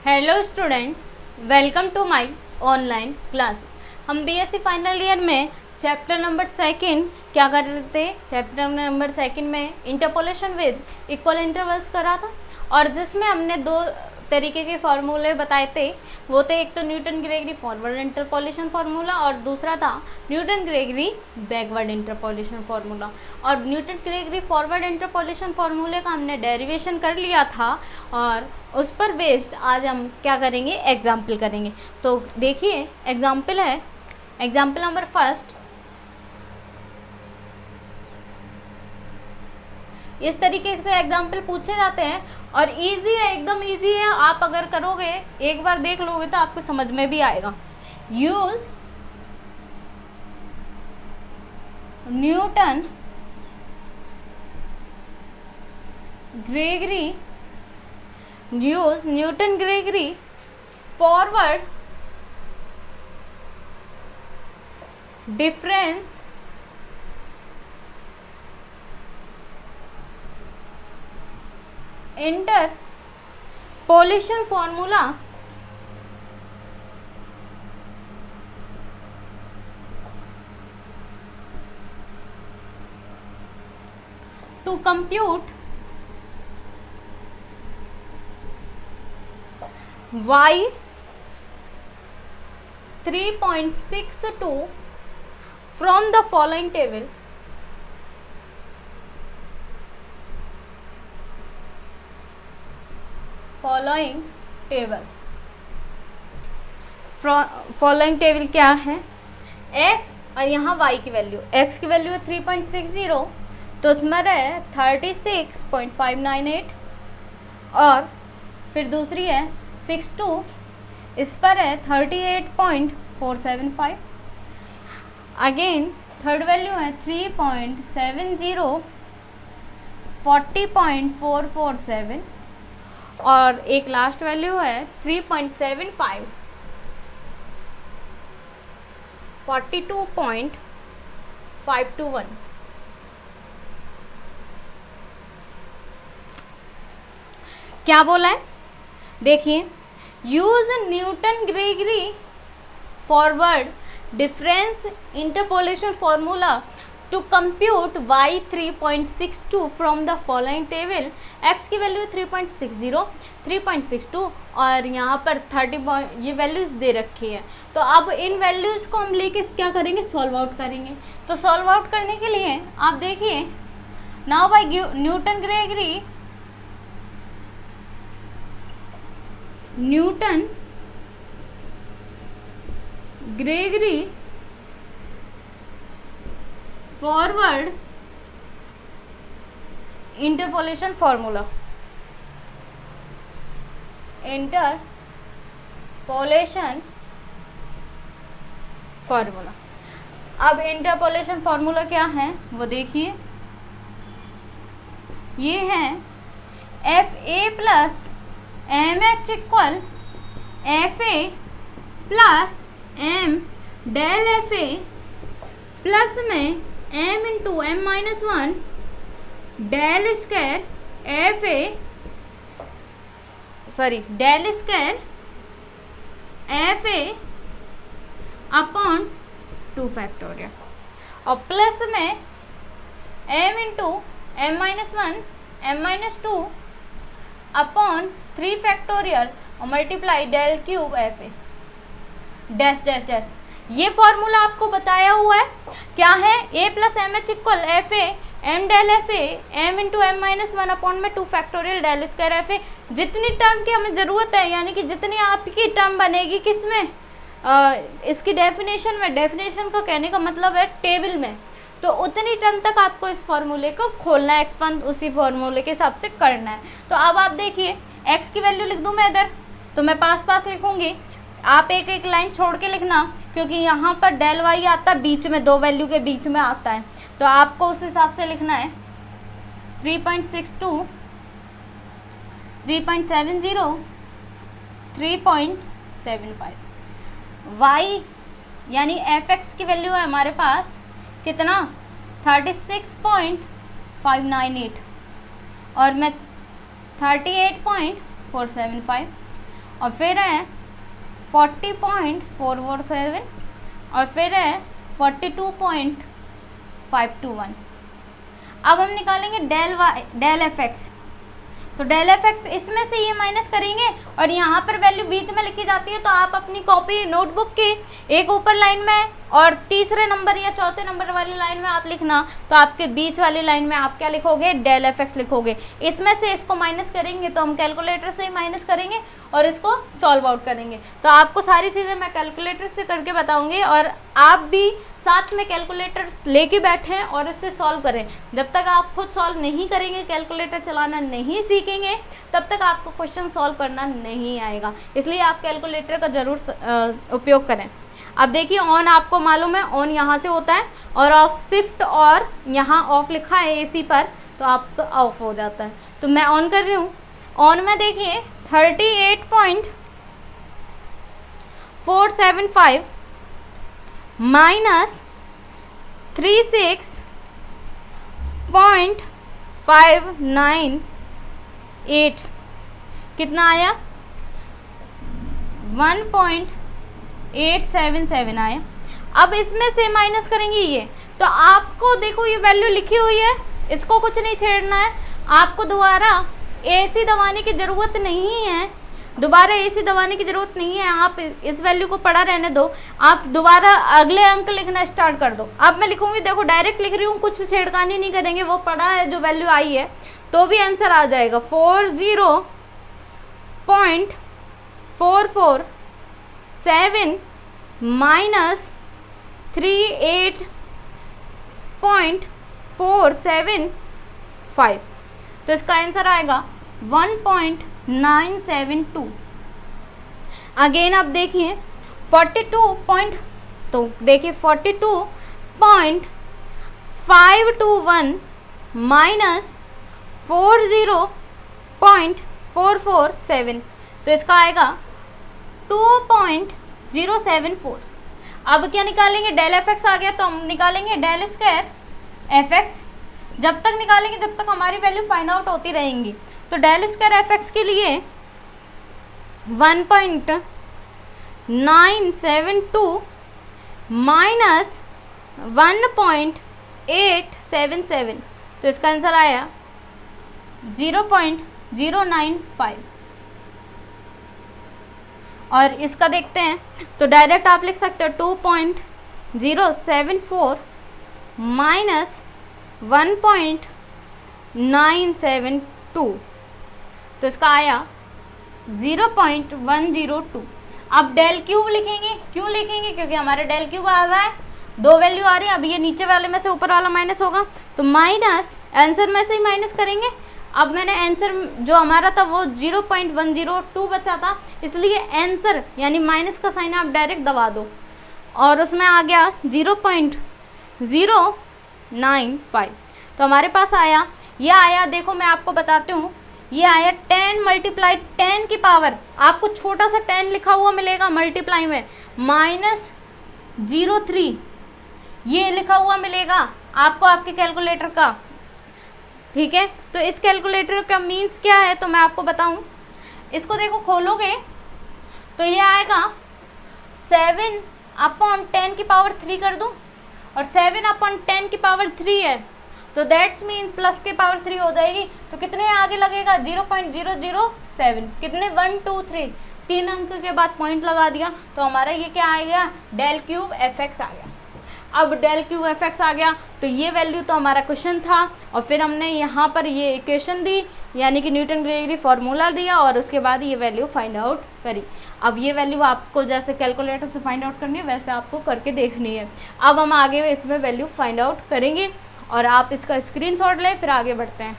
Hello student, welcome to my online class. हम BSc final year में chapter number second क्या कर रहे थे। चैप्टर नंबर सेकंड में इंटरपोलेशन विद इक्वल इंटरवल्स करा था और जिसमें हमने दो तरीके के फार्मूले बताए थे। वो थे एक तो Newton Gregory forward interpolation formula और दूसरा था Newton Gregory backward interpolation formula. और न्यूटन ग्रेगरी फॉरवर्ड इंटरपोलेशन फार्मूले का हमने डेरिवेशन कर लिया था और उस पर बेस्ड आज हम क्या करेंगे, एग्जाम्पल करेंगे। तो देखिए एग्जाम्पल है, एग्जाम्पल नंबर फर्स्ट। इस तरीके से एग्जाम्पल पूछे जाते हैं और इजी है, एकदम इजी है। आप अगर करोगे, एक बार देख लोगे तो आपको समझ में भी आएगा। Use Newton Gregory forward difference interpolation formula to compute y 3.62 from the following table. Following table क्या है? x और यहाँ y की वैल्यू, x की वैल्यू है 3.60 तो उसमें रहे 36.598 और फिर दूसरी है 62, इस पर है 38.475। अगेन थर्ड वैल्यू है 3.70 40.447 और एक लास्ट वैल्यू है 3.75 42.521। क्या बोला है? देखिए, use Newton Gregory forward difference interpolation formula to compute y 3.62 from the following table. x की वैल्यू 3.60 3.62 और यहाँ पर 30 ये वैल्यूज दे रखी है। तो अब इन वैल्यूज को हम लेके क्या करेंगे, सॉल्व आउट करेंगे। तो सॉल्व आउट करने के लिए आप देखिए, now by Newton Gregory forward interpolation formula अब इंटरपोलेशन फॉर्मूला क्या है वो देखिए, ये है FA plus MH equal FA plus M del FA plus में M into M-1 del square FA upon 2 factorial और प्लस में M into M-1 M-2 upon 3 factorial और multiply del cube FA dash dash dash. ये formula आपको बताया हुआ है, क्या है? A plus M H equal FA M del FA M into M-1 upon में 2 फैक्टोरियल डेल स्क्वायर FA। जितनी टर्म की हमें ज़रूरत है, यानी कि जितनी आपकी टर्म बनेगी किसमें, इसकी डेफिनेशन में, डेफिनेशन का कहने का मतलब है टेबल में, तो उतनी टर्म तक आपको इस फॉर्मूले को खोलना है, एक्सपांड उसी फॉर्मूले के हिसाब से करना है। तो अब आप देखिए, x की वैल्यू लिख दूँ मैं इधर, तो मैं पास लिखूंगी, आप एक एक लाइन छोड़ के लिखना, क्योंकि यहाँ पर डेल वाई आता है बीच में, दो वैल्यू के बीच में आता है, तो आपको उस हिसाब से लिखना है 3.62 3.70 3.75। y यानी fx की वैल्यू है हमारे पास कितना, 36.598 और मैं 38.475 और फिर है 40.447 और फिर है 42.521। अब हम निकालेंगे डेल एफ एक्स। तो डेल एफ एक्स इसमें से ये माइनस करेंगे और यहाँ पर वैल्यू बीच में लिखी जाती है, तो आप अपनी कॉपी नोटबुक की एक ऊपर लाइन में और तीसरे नंबर या चौथे नंबर वाली लाइन में आप लिखना, तो आपके बीच वाली लाइन में आप क्या लिखोगे, डेल एफ एक्स लिखोगे। इसमें से इसको माइनस करेंगे तो हम कैलकुलेटर से ही माइनस करेंगे और इसको सॉल्व आउट करेंगे। तो आपको सारी चीज़ें मैं कैलकुलेटर से करके बताऊंगी और आप भी साथ में कैलकुलेटर लेके बैठें और उससे सॉल्व करें। जब तक आप खुद सॉल्व नहीं करेंगे, कैलकुलेटर चलाना नहीं सीखेंगे, तब तक आपको क्वेश्चन सॉल्व करना नहीं आएगा। इसलिए आप कैलकुलेटर का ज़रूर उपयोग करें। अब देखिए ऑन आपको मालूम है, ऑन यहाँ से होता है और ऑफ शिफ्ट और यहाँ ऑफ लिखा है एसी पर, तो आपका ऑफ हो जाता है। तो मैं ऑन कर रही हूँ। ऑन में देखिए 38.475 माइनस 36.598 कितना आया, 1.877 आया। अब इसमें से माइनस करेंगे ये, तो आपको देखो ये वैल्यू लिखी हुई है, इसको कुछ नहीं छेड़ना है। आपको दोबारा एसी दबाने की ज़रूरत नहीं है, दोबारा एसी दबाने की ज़रूरत नहीं है। आप इस वैल्यू को पड़ा रहने दो, आप दोबारा अगले अंक लिखना स्टार्ट कर दो। अब मैं लिखूंगी, देखो डायरेक्ट लिख रही हूँ, कुछ छेड़खानी नहीं करेंगे, वो पड़ा है जो वैल्यू आई है तो भी आंसर आ जाएगा। 40.447 माइनस 38.475, तो इसका आंसर आएगा 1.972। अगेन आप देखिए 42.521 माइनस 40.447, तो इसका आएगा 2.074। अब क्या निकालेंगे, डेल एफ एक्स आ गया तो हम निकालेंगे डेल स्क्वायर एफ एक्स। जब तक निकालेंगे जब तक हमारी वैल्यू फाइंड आउट होती रहेंगी। तो डेल स्क्वायर एफ एक्स के लिए 1.972 माइनस 1.877, तो इसका आंसर आया 0.095। और इसका देखते हैं तो डायरेक्ट आप लिख सकते हो 2.074 माइनस 1.972, तो इसका आया 0.102। अब डेल क्यूब लिखेंगे, क्यों लिखेंगे, क्योंकि हमारे डेल क्यूब आ रहा है, दो वैल्यू आ रही है। अब ये नीचे वाले में से ऊपर वाला माइनस होगा, तो माइनस आंसर में से ही माइनस करेंगे। अब मैंने आंसर जो हमारा था वो 0.102 बचा था, इसलिए आंसर यानी माइनस का साइन आप डायरेक्ट दबा दो और उसमें आ गया 0.095। तो हमारे पास आया, ये आया, देखो मैं आपको बताती हूँ, ये आया 10 मल्टीप्लाई 10 की पावर, आपको छोटा सा 10 लिखा हुआ मिलेगा मल्टीप्लाई में, माइनस 03 ये लिखा हुआ मिलेगा आपको आपके कैलकुलेटर का। ठीक है, तो इस कैलकुलेटर का मीन्स क्या है तो मैं आपको बताऊं। इसको देखो खोलोगे तो ये आएगा 7/10 की पावर 3 कर दूं, और 7/10 की पावर 3 है तो दैट्स मीन प्लस के पावर 3 हो जाएगी। तो कितने आगे लगेगा, 0.007, कितने 1 2 3, 3 अंक के बाद पॉइंट लगा दिया, तो हमारा ये क्या आ गया, डेल क्यूब एफ एक्स आ गया। अब डेल क्यूब एफ एक्स आ गया तो ये वैल्यू तो हमारा क्वेश्चन था, और फिर हमने यहाँ पर ये इक्वेशन दी यानी कि न्यूटन ग्रेगरी फार्मूला दिया और उसके बाद ये वैल्यू फाइंड आउट करी। अब ये वैल्यू आपको जैसे कैलकुलेटर से फाइंड आउट करनी है वैसे आपको करके देखनी है। अब हम आगे इसमें वैल्यू फाइंड आउट करेंगे और आप इसका स्क्रीनशॉट लें, फिर आगे बढ़ते हैं।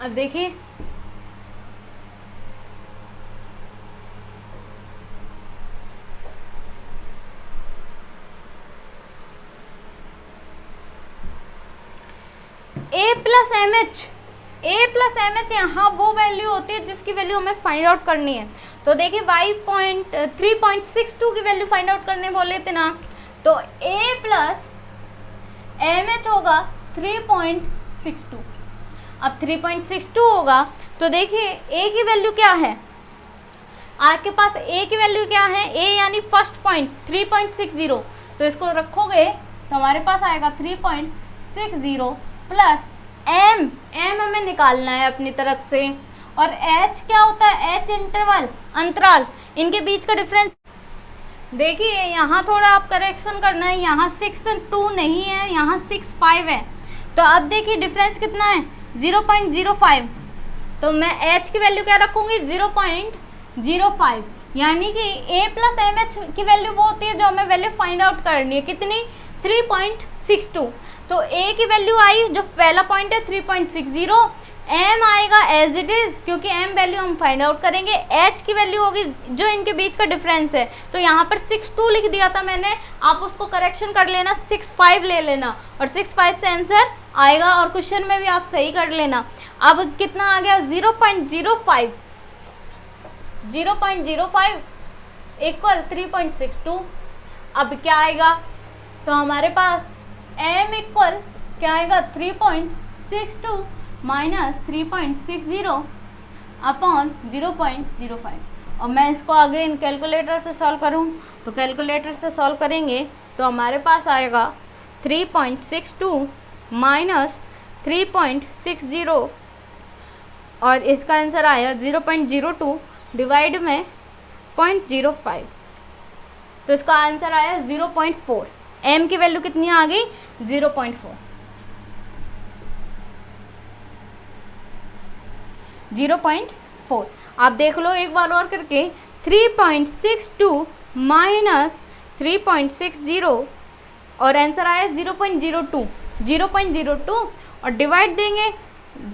अब देखिए ए प्लस एम एच यहाँ वो वैल्यू होती है जिसकी वैल्यू हमें फाइंड आउट करनी है। तो देखिए 3.62 की वैल्यू फाइंड आउट करने बोले थे ना, तो ए प्लस एम एच होगा 3.62। अब 3.62 होगा तो देखिए ए की वैल्यू क्या है, आपके पास ए की वैल्यू क्या है, ए यानी फर्स्ट पॉइंट 3.60, तो इसको रखोगे तो हमारे पास आएगा 3.60 प्लस एम हमें निकालना है अपनी तरफ से, और एच क्या होता है, एच इंटरवल अंतराल, इनके बीच का डिफरेंस। देखिए यहाँ थोड़ा आप करेक्शन करना है, यहाँ 6.2 नहीं है, यहाँ 6.5 है, तो अब देखिए डिफरेंस कितना है 0.05, तो मैं h की वैल्यू क्या रखूँगी 0.05, यानी कि a प्लस एम एच की वैल्यू वो होती है जो हमें वैल्यू फाइंड आउट करनी है, कितनी 3.62, तो a की वैल्यू आई जो पहला पॉइंट है 3.60, m आएगा एज इट इज क्योंकि m वैल्यू हम फाइंड आउट करेंगे, h की वैल्यू होगी जो इनके बीच का डिफरेंस है, तो यहाँ पर 6.2 लिख दिया था मैंने, आप उसको करेक्शन कर लेना 6.5 ले लेना और 6.5 से आंसर आएगा, और क्वेश्चन में भी आप सही कर लेना। अब कितना आ गया 0.05 इक्वल 3.62, अब क्या आएगा, तो हमारे पास m इक्वल क्या आएगा 3.62 माइनस 3.60 अपॉन 0.05, और मैं इसको आगे इन कैलकुलेटर से सॉल्व करूँ तो कैलकुलेटर से सॉल्व करेंगे तो हमारे पास आएगा 3.62 माइनस 3.60 और इसका आंसर आया 0.02 डिवाइड में 0.05, तो इसका आंसर आया 0.4, m की वैल्यू कितनी आ गई 0.4, 0.4। आप देख लो एक बार और करके 3.62 माइनस 3.60 और आंसर आया 0.02 और डिवाइड देंगे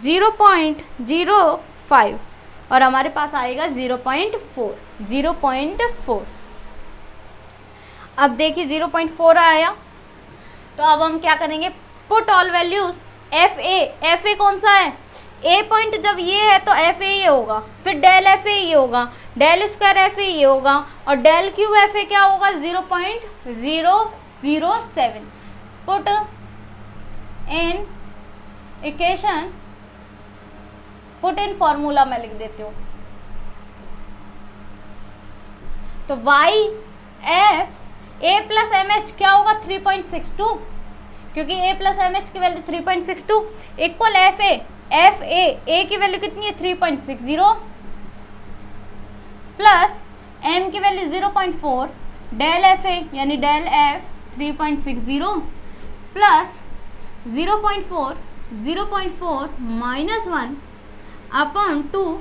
0.05 और हमारे पास आएगा 0.4। अब देखिए 0.4 आया, तो अब हम क्या करेंगे, put all values F A कौन सा है, ए पॉइंट जब ये है तो एफ ए ये होगा, फिर डेल एफ ए ये होगा, डेल स्क्वायर एफ ए ये होगा, और डेल क्यू एफ ए क्या होगा 0.007। Put in equation, put in formula में लिख देती हूँ, तो y f a plus M h क्या होगा 3.62, क्योंकि ए प्लस एम एच की वैल्यू 3.62 इक्वल एफ ए की वैल्यू कितनी है 3.60 प्लस एम की वैल्यू 0.4, डेल एफ ए यानी del f 3.60 plus 0.4 minus 1 upon 2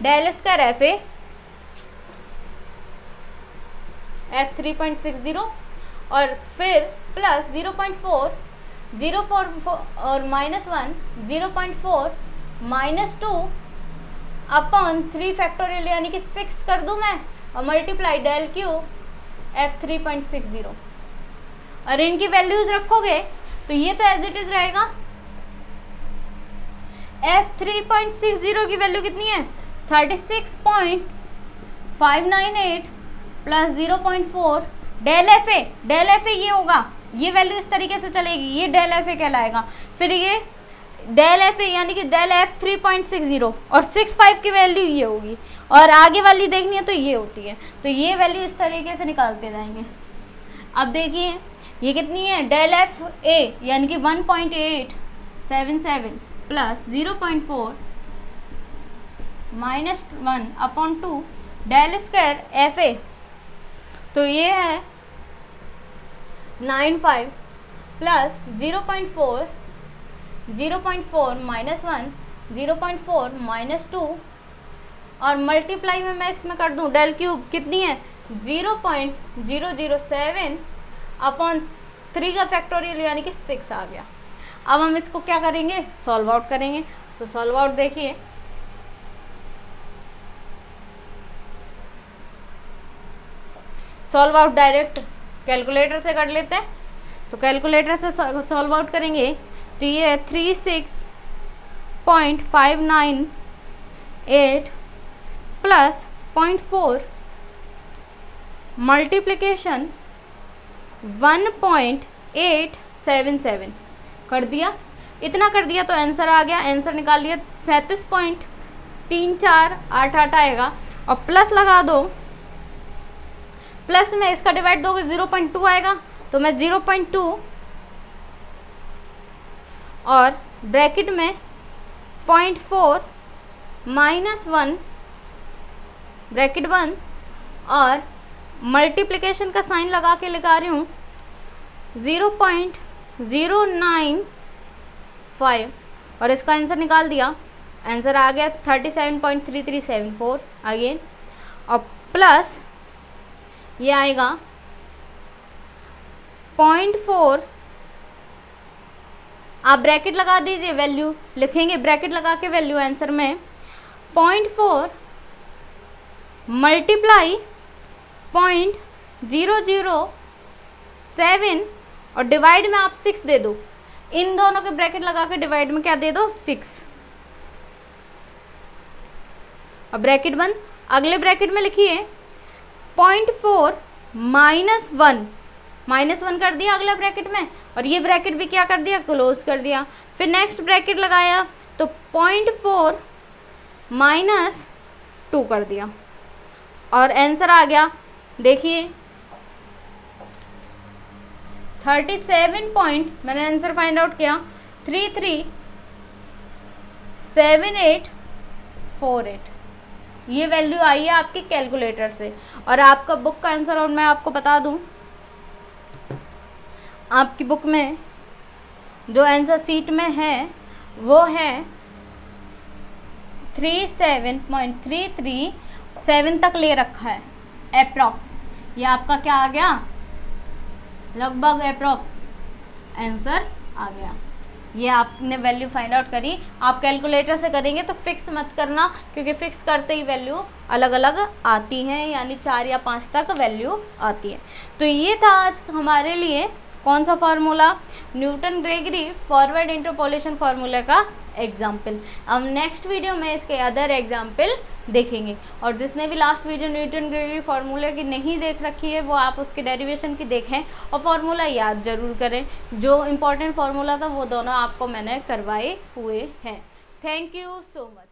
del square f a f 3.60 और फिर प्लस 0.4 और माइनस 1 0.4 माइनस 2 अपॉन 3 फैक्टोरियल यानी कि 6 कर दूं मैं और मल्टीप्लाई डेल क्यू एफ 3.60 और इनकी वैल्यूज रखोगे तो ये तो एज इट इज रहेगा। एफ 3.60 की वैल्यू कितनी है 36.598 प्लस 0.4 डेल एफ ए ये होगा, ये वैल्यू इस तरीके से चलेगी, ये डेल एफ ए कहलाएगा, फिर ये डेल एफ ए यानी कि डेल एफ 3.60 और 6.5 की वैल्यू ये होगी, और आगे वाली देखनी है तो ये होती है, तो ये वैल्यू इस तरीके से निकालते जाएंगे। अब देखिए ये कितनी है डेल एफ ए यानी कि 1.877 plus 0.4 minus 1 upon 2 del square f a, तो ये है 95 प्लस 0.4 माइनस 1 0.4 माइनस 2 और मल्टीप्लाई में मैं इसमें कर दूं डेल क्यूब कितनी है 0.007 अपॉन 3 का फैक्टोरियल यानी कि 6 आ गया। अब हम इसको क्या करेंगे सॉल्व आउट करेंगे, तो सॉल्व आउट देखिए सॉल्व आउट डायरेक्ट कैलकुलेटर से कर लेते हैं, तो कैलकुलेटर से सॉल्व आउट करेंगे तो ये है 36.598 प्लस 0.4 मल्टीप्लिकेशन 1.877 कर दिया, इतना कर दिया तो आंसर आ गया। आंसर निकाल लिया 37.3488 आएगा। और प्लस लगा दो, प्लस में इसका डिवाइड दोगे 0.2 आएगा, तो मैं 0.2 और ब्रैकेट में 0.4 -1 ब्रैकेट 1 और मल्टीप्लिकेशन का साइन लगा के लगा रही हूँ 0.095 और इसका आंसर निकाल दिया। आंसर आ गया 37.3374 अगेन। और प्लस ये आएगा 0.4, आप ब्रैकेट लगा दीजिए, वैल्यू लिखेंगे ब्रैकेट लगा के वैल्यू आंसर में 0.4 मल्टीप्लाई 0.007 और डिवाइड में आप 6 दे दो। इन दोनों के ब्रैकेट लगा के डिवाइड में क्या दे दो 6 और ब्रैकेट बंद। अगले ब्रैकेट में लिखिए 0.4 -1 कर दिया अगले ब्रैकेट में और ये ब्रैकेट भी क्या कर दिया क्लोज कर दिया। फिर नेक्स्ट ब्रैकेट लगाया तो 0.4 -2 कर दिया और आंसर आ गया। देखिए मैंने आंसर फाइंड आउट किया 337848 ये वैल्यू आई है आपकी कैलकुलेटर से। और आपका बुक का आंसर और मैं आपको बता दूं, आपकी बुक में जो आंसर सीट में है वो है 37.337 तक ले रखा है अप्रॉक्स। ये आपका क्या आ गया लगभग अप्रॉक्स आंसर आ गया। ये आपने वैल्यू फाइंड आउट करी। आप कैलकुलेटर से करेंगे तो फिक्स मत करना, क्योंकि फिक्स करते ही वैल्यू अलग अलग आती हैं, यानी 4 या 5 तक वैल्यू आती है। तो ये था आज हमारे लिए कौन सा formula, Newton Gregory forward interpolation formula का एग्जाम्पल। अब नेक्स्ट वीडियो में इसके अदर एग्जाम्पल देखेंगे। और जिसने भी last video Newton Gregory formula की नहीं देख रखी है वो आप उसके डेरिवेशन की देखें और फार्मूला याद जरूर करें। जो इम्पोर्टेंट फार्मूला था वो दोनों आपको मैंने करवाए हुए हैं। Thank you so much.